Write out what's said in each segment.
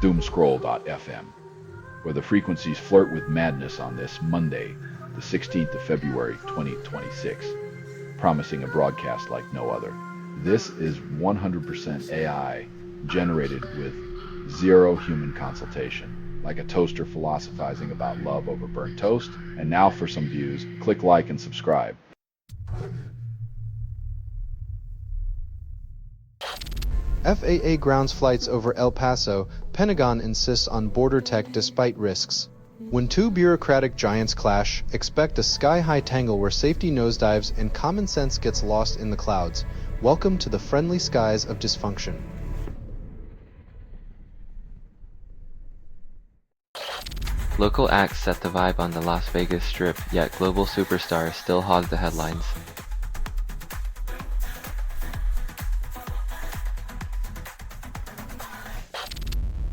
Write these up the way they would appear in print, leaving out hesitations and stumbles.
Doomscroll.fm, where the frequencies flirt with madness on this Monday, the 16th of February 2026, promising a broadcast like no other. This is 100% AI generated with zero human consultation, like a toaster philosophizing about love over burnt toast. And now for some views, click like and subscribe. FAA grounds flights over El Paso, Pentagon insists on border tech despite risks. When two bureaucratic giants clash, expect a sky-high tangle where safety nosedives and common sense gets lost in the clouds. Welcome to the friendly skies of dysfunction. Local acts set the vibe on the Las Vegas Strip, yet global superstars still hog the headlines.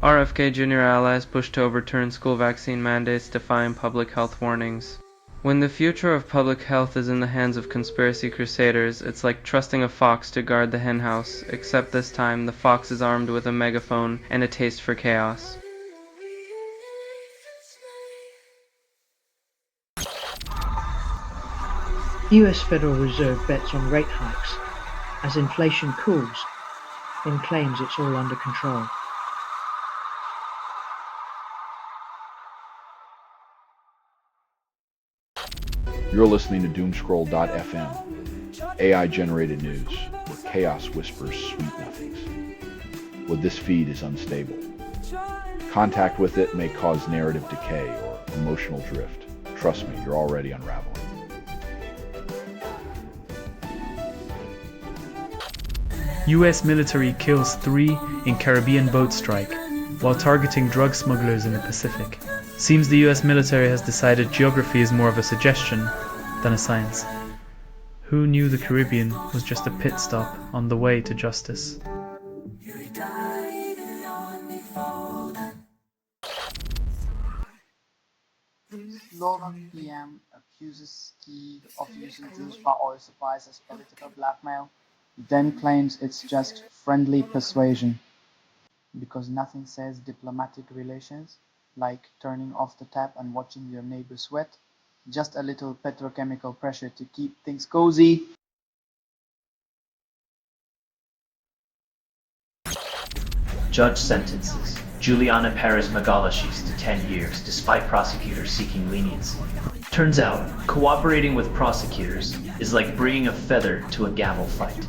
RFK Jr. allies push to overturn school vaccine mandates defying public health warnings. When the future of public health is in the hands of conspiracy crusaders, it's like trusting a fox to guard the henhouse, except this time the fox is armed with a megaphone and a taste for chaos. US Federal Reserve bets on rate hikes as inflation cools, then claims it's all under control. You're listening to Doomscroll.fm, AI-generated news, where chaos whispers sweet nothings. What this feed is unstable. Contact with it may cause narrative decay or emotional drift. Trust me, you're already unraveling. US military kills 3 in Caribbean boat strike while targeting drug smugglers in the Pacific. Seems the US military has decided geography is more of a suggestion than a science. Who knew the Caribbean was just a pit stop on the way to justice? 11 p.m. accuses Kyiv of using Druzhba oil supplies as political blackmail, then claims it's just friendly persuasion. Because nothing says diplomatic relations like turning off the tap and watching your neighbor sweat. Just a little petrochemical pressure to keep things cozy. Judge sentences Juliana Perez Magalhães to 10 years despite prosecutors seeking leniency. Turns out, cooperating with prosecutors is like bringing a feather to a gavel fight.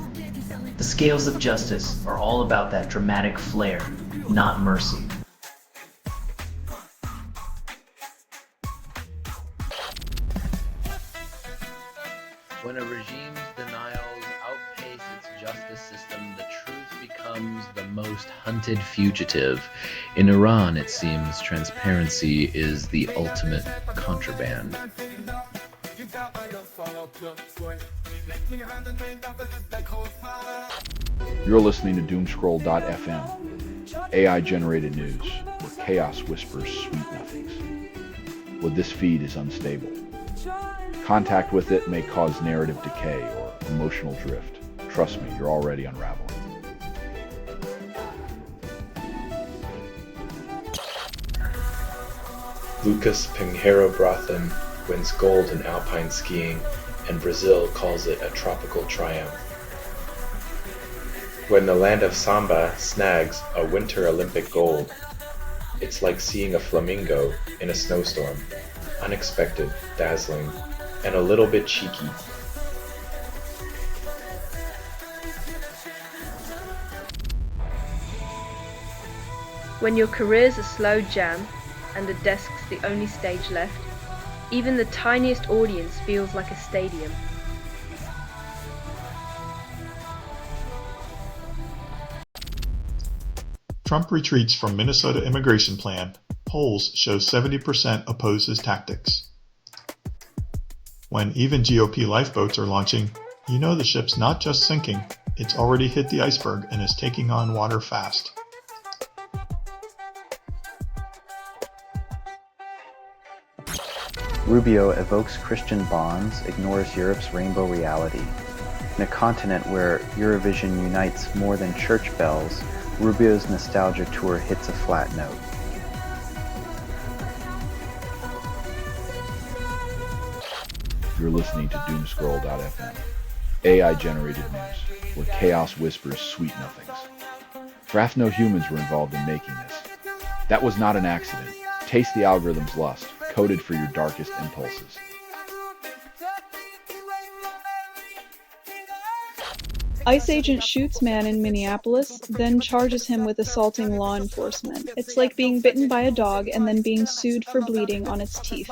The scales of justice are all about that dramatic flair, not mercy. When a regime's denials outpace its justice system, the truth becomes the most hunted fugitive. In Iran, it seems transparency is the ultimate contraband. You're listening to Doomscroll.fm, AI-generated news, where chaos whispers sweet nothings. What this feed is unstable. Contact with it may cause narrative decay or emotional drift. Trust me, you're already unraveling. Lucas Pinheiro Brothen wins gold in alpine skiing, and Brazil calls it a tropical triumph. When the land of samba snags a Winter Olympic gold, it's like seeing a flamingo in a snowstorm. Unexpected, dazzling, and a little bit cheeky. When your career's a slow jam and the desk's the only stage left, even the tiniest audience feels like a stadium. Trump retreats from Minnesota immigration plan. Polls show 70% oppose his tactics. When even GOP lifeboats are launching, you know the ship's not just sinking, it's already hit the iceberg and is taking on water fast. Rubio evokes Christian bonds, ignores Europe's rainbow reality. In a continent where Eurovision unites more than church bells, Rubio's nostalgia tour hits a flat note. You're listening to Doomscroll.fm, AI-generated news, where chaos whispers sweet nothings. Perhaps no humans were involved in making this. That was not an accident. Taste the algorithm's lust, coded for your darkest impulses. ICE agent shoots man in Minneapolis, then charges him with assaulting law enforcement. It's like being bitten by a dog and then being sued for bleeding on its teeth.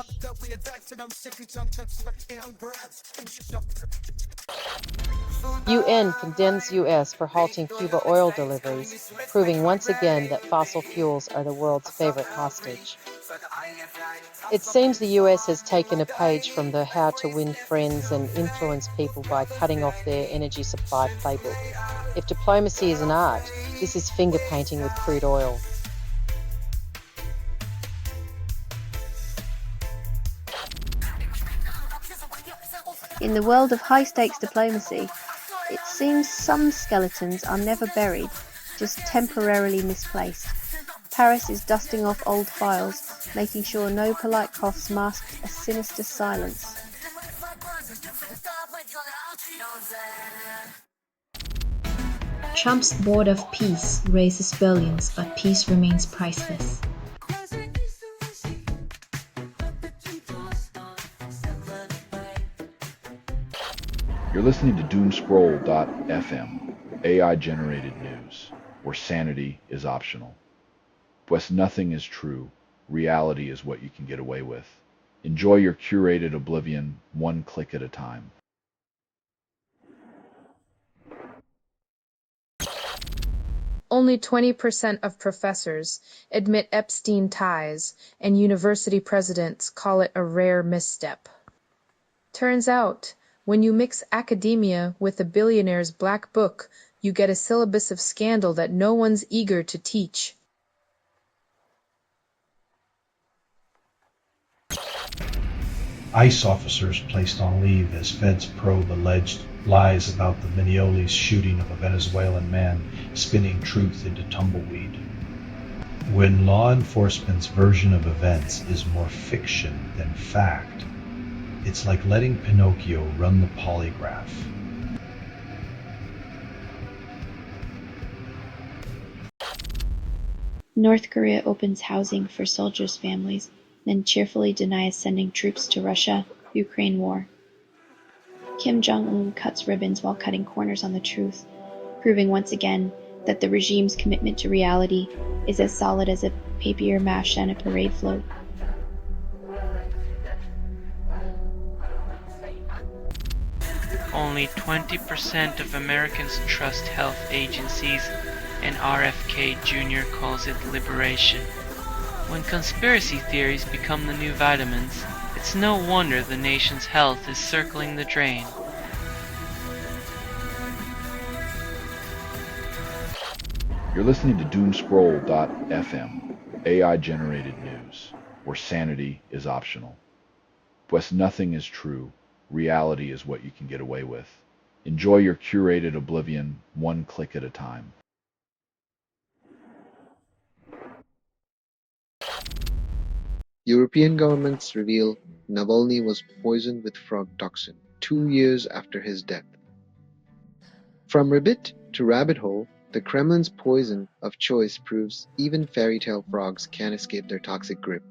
UN condemns U.S. for halting Cuba oil deliveries, proving once again that fossil fuels are the world's favorite hostage. It seems the US has taken a page from the how to win friends and influence people by cutting off their energy supply playbook. If diplomacy is an art, this is finger painting with crude oil. In the world of high-stakes diplomacy, it seems some skeletons are never buried, just temporarily misplaced. Paris is dusting off old files, making sure no polite coughs masked a sinister silence. Trump's board of peace raises billions, but peace remains priceless. You're listening to Doomscroll.fm, AI-generated news, where sanity is optional. West nothing is true. Reality is what you can get away with. Enjoy your curated oblivion, one click at a time. Only 20% of professors admit Epstein ties, and university presidents call it a rare misstep. Turns out, when you mix academia with a billionaire's black book, you get a syllabus of scandal that no one's eager to teach. ICE officers placed on leave as feds probe alleged lies about the Minneapolis shooting of a Venezuelan man, spinning truth into tumbleweed. When law enforcement's version of events is more fiction than fact, it's like letting Pinocchio run the polygraph. North Korea opens housing for soldiers' families, then cheerfully denies sending troops to Russia-Ukraine war. Kim Jong-un cuts ribbons while cutting corners on the truth, proving once again that the regime's commitment to reality is as solid as a papier-mâché and a parade float. Only 20% of Americans trust health agencies, and RFK Jr. calls it liberation. When conspiracy theories become the new vitamins, it's no wonder the nation's health is circling the drain. You're listening to Doomscroll.fm, AI-generated news, where sanity is optional. West nothing is true. Reality is what you can get away with. Enjoy your curated oblivion, one click at a time. European governments reveal Navalny was poisoned with frog toxin 2 years after his death. From ribbit to rabbit hole, the Kremlin's poison of choice proves even fairy tale frogs can't escape their toxic grip.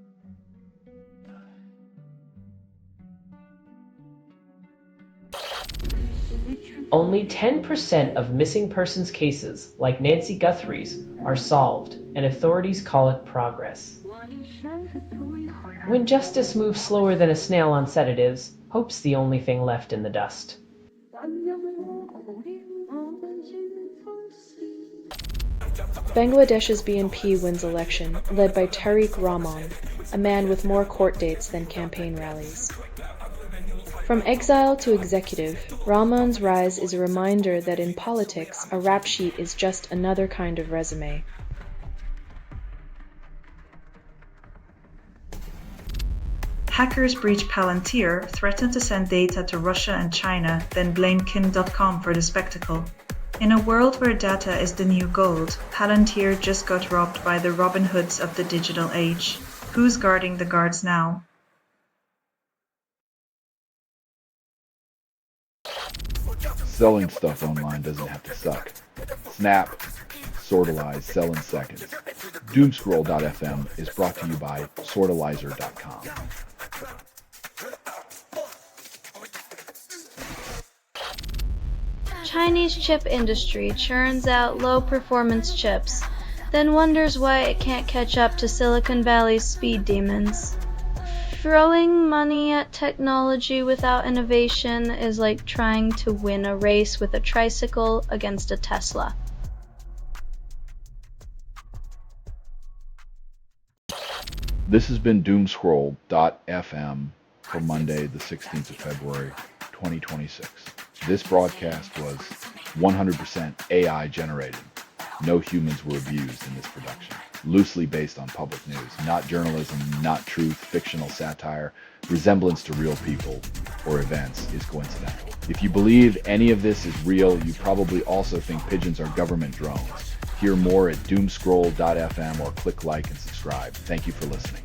Only 10% of missing persons cases, like Nancy Guthrie's, are solved, and authorities call it progress. When justice moves slower than a snail on sedatives, hope's the only thing left in the dust. Bangladesh's BNP wins election, led by Tariq Rahman, a man with more court dates than campaign rallies. From exile to executive, Rahman's rise is a reminder that in politics, a rap sheet is just another kind of resume. Hackers breach Palantir, threaten to send data to Russia and China, then blame Kim.com for the spectacle. In a world where data is the new gold, Palantir just got robbed by the Robin Hoods of the digital age. Who's guarding the guards now? Selling stuff online doesn't have to suck. Snap, sortalize, sell in seconds. Doomscroll.fm is brought to you by sortalizer.com. Chinese chip industry churns out low-performance chips, then wonders why it can't catch up to Silicon Valley's speed demons. Throwing money at technology without innovation is like trying to win a race with a tricycle against a Tesla. This has been Doomscroll.fm for Monday, the 16th of February, 2026. This broadcast was 100% AI generated. No humans were abused in this production. Loosely based on public news, not journalism, not truth, fictional satire, resemblance to real people or events is coincidental. If you believe any of this is real, you probably also think pigeons are government drones. Hear more at doomscroll.fm or click like and subscribe. Thank you for listening.